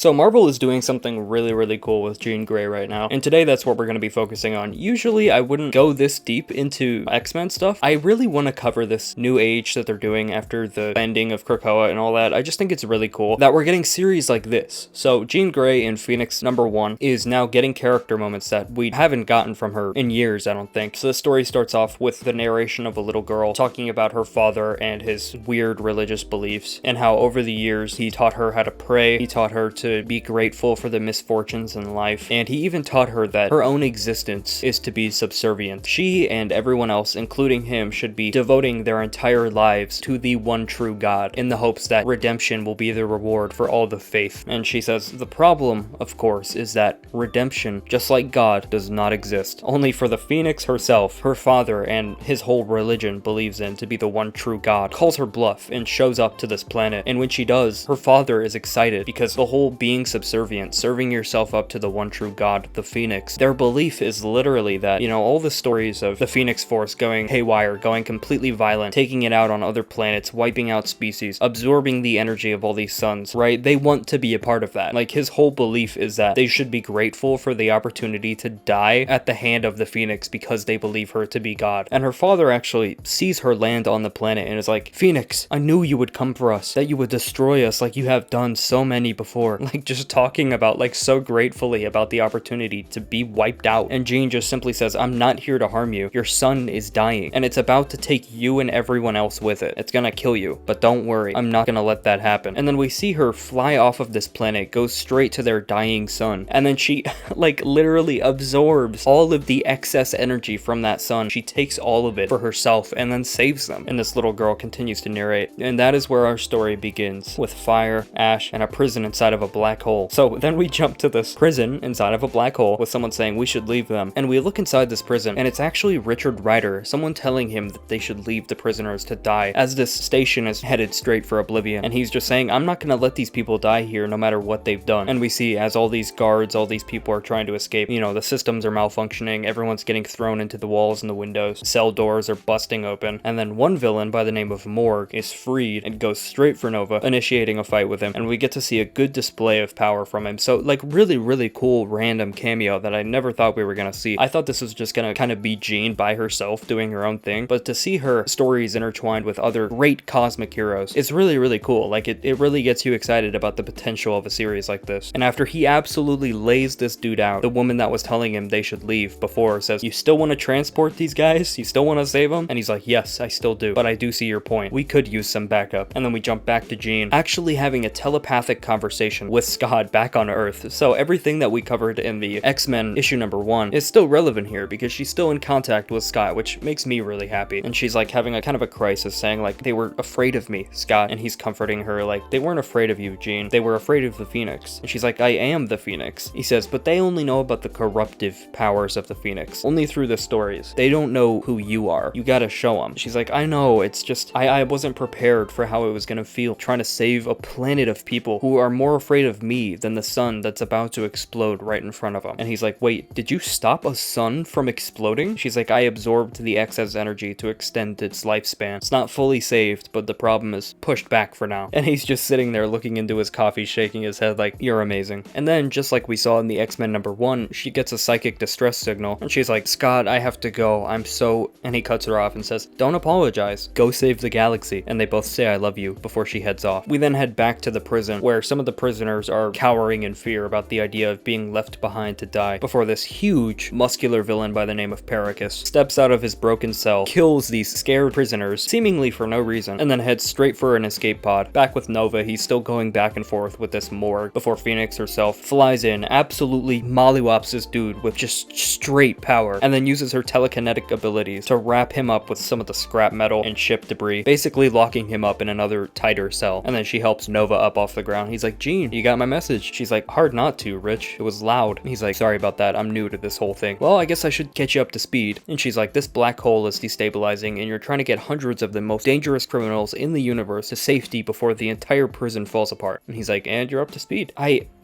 So Marvel is doing something really cool with Jean Grey right now, and today that's what we're going to be focusing on. Usually I wouldn't go this deep into X-Men stuff. I really want to cover this new age that they're doing after the ending of Krakoa and all that. I just think it's really cool that we're getting series like this. So Jean Grey in Phoenix #1 is now getting character moments that we haven't gotten from her in years, I don't think. So the story starts off with the narration of a little girl talking about her father and his weird religious beliefs, and how over the years he taught her how to pray, he taught her to be grateful for the misfortunes in life, and he even taught her that her own existence is to be subservient. She and everyone else, including him, should be devoting their entire lives to the one true God, in the hopes that redemption will be the reward for all the faith. And she says, the problem, of course, is that redemption, just like God, does not exist. Only for the Phoenix herself, her father, and his whole religion believes in to be the one true God, calls her bluff and shows up to this planet. And when she does, her father is excited because the whole being subservient, serving yourself up to the one true God, the Phoenix, their belief is literally that, all the stories of the Phoenix Force going haywire, going completely violent, taking it out on other planets, wiping out species, absorbing the energy of all these suns, right? They want to be a part of that. Like, his whole belief is that they should be grateful for the opportunity to die at the hand of the Phoenix because they believe her to be God. And her father actually sees her land on the planet and is like, Phoenix, I knew you would come for us, that you would destroy us like you have done so many before. Like, just talking about, like, so gratefully about the opportunity to be wiped out. And Jean just simply says, I'm not here to harm you. Your son is dying, and it's about to take you and everyone else with it. It's gonna kill you, but don't worry, I'm not gonna let that happen. And then we see her fly off of this planet, go straight to their dying sun, and then she, like, literally absorbs all of the excess energy from that sun. She takes all of it for herself and then saves them. And this little girl continues to narrate. And that is where our story begins, with fire, ash, and a prison inside of a black hole. So then we jump to this prison inside of a black hole with someone saying we should leave them. And we look inside this prison, and it's actually Richard Rider, someone telling him that they should leave the prisoners to die, as this station is headed straight for oblivion. And he's just saying, I'm not gonna let these people die here no matter what they've done. And we see as all these guards, all these people are trying to escape, the systems are malfunctioning, everyone's getting thrown into the walls and the windows, cell doors are busting open, and then one villain by the name of Morg is freed and goes straight for Nova, initiating a fight with him. And we get to see a good display of power from him. So, like, really cool random cameo that I never thought we were gonna see. I thought this was just gonna kind of be Jean by herself doing her own thing, but to see her stories intertwined with other great cosmic heroes is really cool. Like, it really gets you excited about the potential of a series like this. And after he absolutely lays this dude out, the woman that was telling him they should leave before says, you still want to transport these guys? You still want to save them? And he's like, yes, I still do, but I do see your point. We could use some backup. And then we jump back to Jean actually having a telepathic conversation with Scott back on Earth. So everything that we covered in the X-Men issue #1 is still relevant here because she's still in contact with Scott, which makes me really happy. And she's like having a kind of a crisis, saying like, they were afraid of me, Scott. And he's comforting her like, they weren't afraid of you, Jean. They were afraid of the Phoenix. And she's like, I am the Phoenix. He says, but they only know about the corruptive powers of the Phoenix, only through the stories. They don't know who you are. You gotta show them. She's like, I know, it's just, I wasn't prepared for how it was gonna feel trying to save a planet of people who are more afraid of me than the sun that's about to explode right in front of them. And he's like, wait, did you stop a sun from exploding? She's like, I absorbed the excess energy to extend its lifespan. It's not fully saved, but the problem is pushed back for now. And he's just sitting there looking into his coffee, shaking his head like, you're amazing. And then, just like we saw in the X-Men #1, she gets a psychic distress signal, and she's like, Scott, I have to go. And he cuts her off and says, don't apologize. Go save the galaxy. And they both say, I love you, before she heads off. We then head back to the prison, where some of the prisoners are cowering in fear about the idea of being left behind to die, before this huge, muscular villain by the name of Pericus steps out of his broken cell, kills these scared prisoners, seemingly for no reason, and then heads straight for an escape pod. Back with Nova, he's still going back and forth with this Morg, before Phoenix herself flies in, absolutely mollywops this dude with just straight power, and then uses her telekinetic abilities to wrap him up with some of the scrap metal and ship debris, basically locking him up in another tighter cell. And then she helps Nova up off the ground. He's like, Jean, you got my message? She's like, hard not to, Rich. It was loud. He's like, sorry about that. I'm new to this whole thing. Well, I guess I should get you up to speed. And she's like, this black hole is destabilizing, and you're trying to get hundreds of the most dangerous criminals in the universe to safety before the entire prison falls apart. And he's like, and you're up to speed.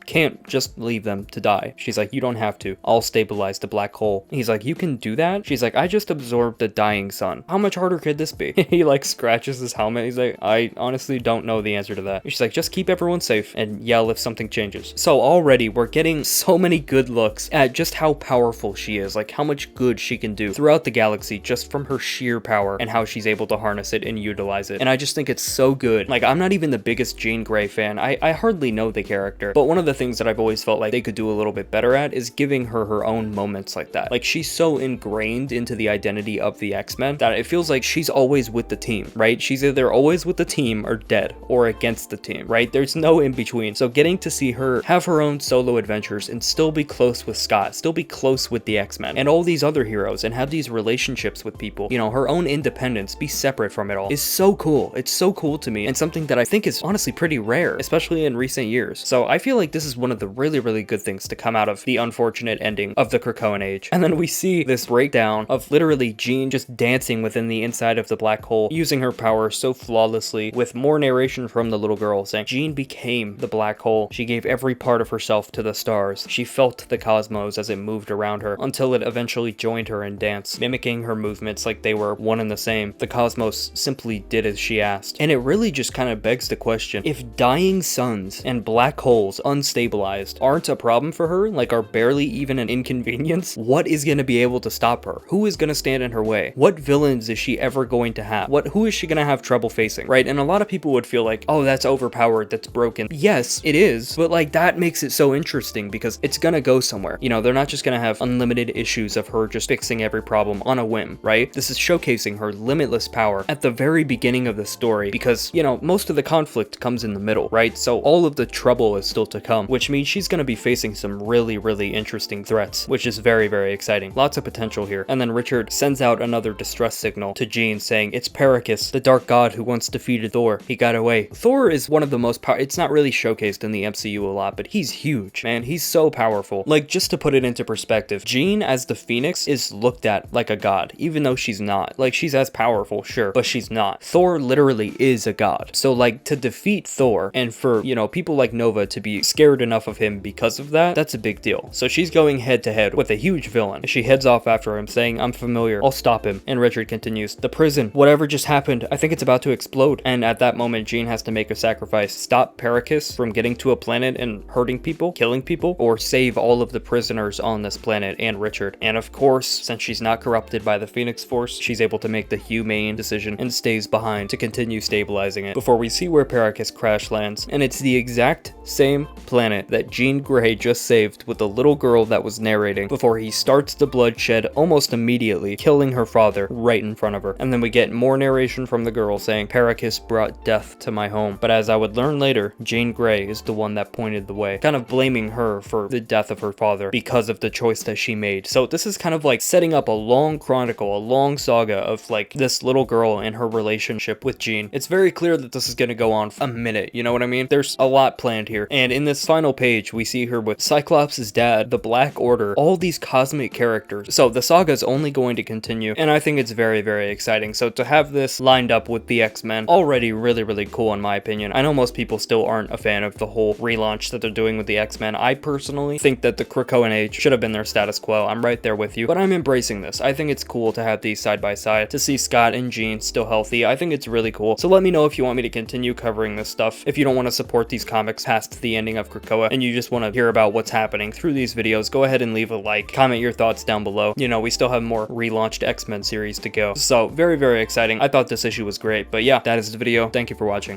can't just leave them to die. She's like, you don't have to. I'll stabilize the black hole. He's like, you can do that? She's like, I just absorbed the dying sun. How much harder could this be? He like scratches his helmet. He's like, I honestly don't know the answer to that. She's like, just keep everyone safe and yell if something changes. So already we're getting so many good looks at just how powerful she is, like how much good she can do throughout the galaxy just from her sheer power and how she's able to harness it and utilize it. And I just think it's so good. Like, I'm not even the biggest Jean Grey fan. I hardly know the character, but one of the things that I've always felt like they could do a little bit better at is giving her her own moments like that. Like, she's so ingrained into the identity of the X-Men that it feels like she's always with the team, right? She's either always with the team or dead or against the team, right? There's no in between. So getting to see her have her own solo adventures and still be close with Scott, still be close with the X-Men and all these other heroes and have these relationships with people, you know, her own independence, be separate from it all, is so cool. It's so cool to me and something that I think is honestly pretty rare, especially in recent years. So I feel like this is one of the really, really good things to come out of the unfortunate ending of the Krakoan Age. And then we see this breakdown of literally Jean just dancing within the inside of the black hole, using her power so flawlessly, with more narration from the little girl saying, Jean became the black hole. She gave every part of herself to the stars. She felt the cosmos as it moved around her until it eventually joined her in dance, mimicking her movements like they were one and the same. The cosmos simply did as she asked. And it really just kind of begs the question, if dying suns and black holes unstabilized aren't a problem for her, like are barely even an inconvenience, what is going to be able to stop her? Who is going to stand in her way? What villains is she ever going to have? Who is she going to have trouble facing, right? And a lot of people would feel like, oh, that's overpowered, that's broken. Yes, it is, but like that makes it so interesting because it's going to go somewhere. You know, they're not just going to have unlimited issues of her just fixing every problem on a whim, right? This is showcasing her limitless power at the very beginning of the story because, you know, most of the conflict comes in the middle, right? So all of the trouble is still to come, which means she's going to be facing some really, really interesting threats, which is very, very exciting. Lots of potential here. And then Richard sends out another distress signal to Jean saying, it's Pericus, the dark god who once defeated Thor. He got away. Thor is one of the most it's not really showcased in the MCU a lot, but he's huge, man. He's so powerful. Like, just to put it into perspective, Jean as the Phoenix is looked at like a god, even though she's not. Like, she's as powerful, sure, but she's not. Thor literally is a god. So like, to defeat Thor and for, you know, people like Nova to be scared enough of him because of that, that's a big deal. So she's going head to head with a huge villain. She heads off after him saying, I'm familiar, I'll stop him. And Richard continues, the prison, whatever just happened, I think it's about to explode. And at that moment, Jean has to make a sacrifice, stop Pericus from getting to a planet and hurting people, killing people, or save all of the prisoners on this planet and Richard. And of course, since she's not corrupted by the Phoenix Force, she's able to make the humane decision and stays behind to continue stabilizing it before we see where Pericus crash lands. And it's the exact same planet that Jean Grey just saved with the little girl that was narrating before he starts the bloodshed almost immediately, killing her father right in front of her. And then we get more narration from the girl saying, Pericus brought death to my home. But as I would learn later, Jean Grey is the one that pointed the way, kind of blaming her for the death of her father because of the choice that she made. So this is kind of like setting up a long chronicle, a long saga of like this little girl and her relationship with Jean. It's very clear that this is going to go on a minute, you know what I mean? There's a lot planned here. And in this final page, we see her with Cyclops' dad, the Black Order, all these cosmic characters. So the saga is only going to continue, and I think it's very, very exciting. So to have this lined up with the X-Men, already really, really cool in my opinion. I know most people still aren't a fan of the whole relaunch that they're doing with the X-Men. I personally think that the Krakoan Age should have been their status quo. I'm right there with you, but I'm embracing this. I think it's cool to have these side by side, to see Scott and Jean still healthy. I think it's really cool. So let me know if you want me to continue covering this stuff. If you don't want to support these comics past the ending of Krakoa and you just want to hear about what's happening through these videos, go ahead and leave a like, comment your thoughts down below. You know, we still have more relaunched X-Men series to go. So very, very exciting. I thought this issue was great, but yeah, that is the video. Thank you for watching.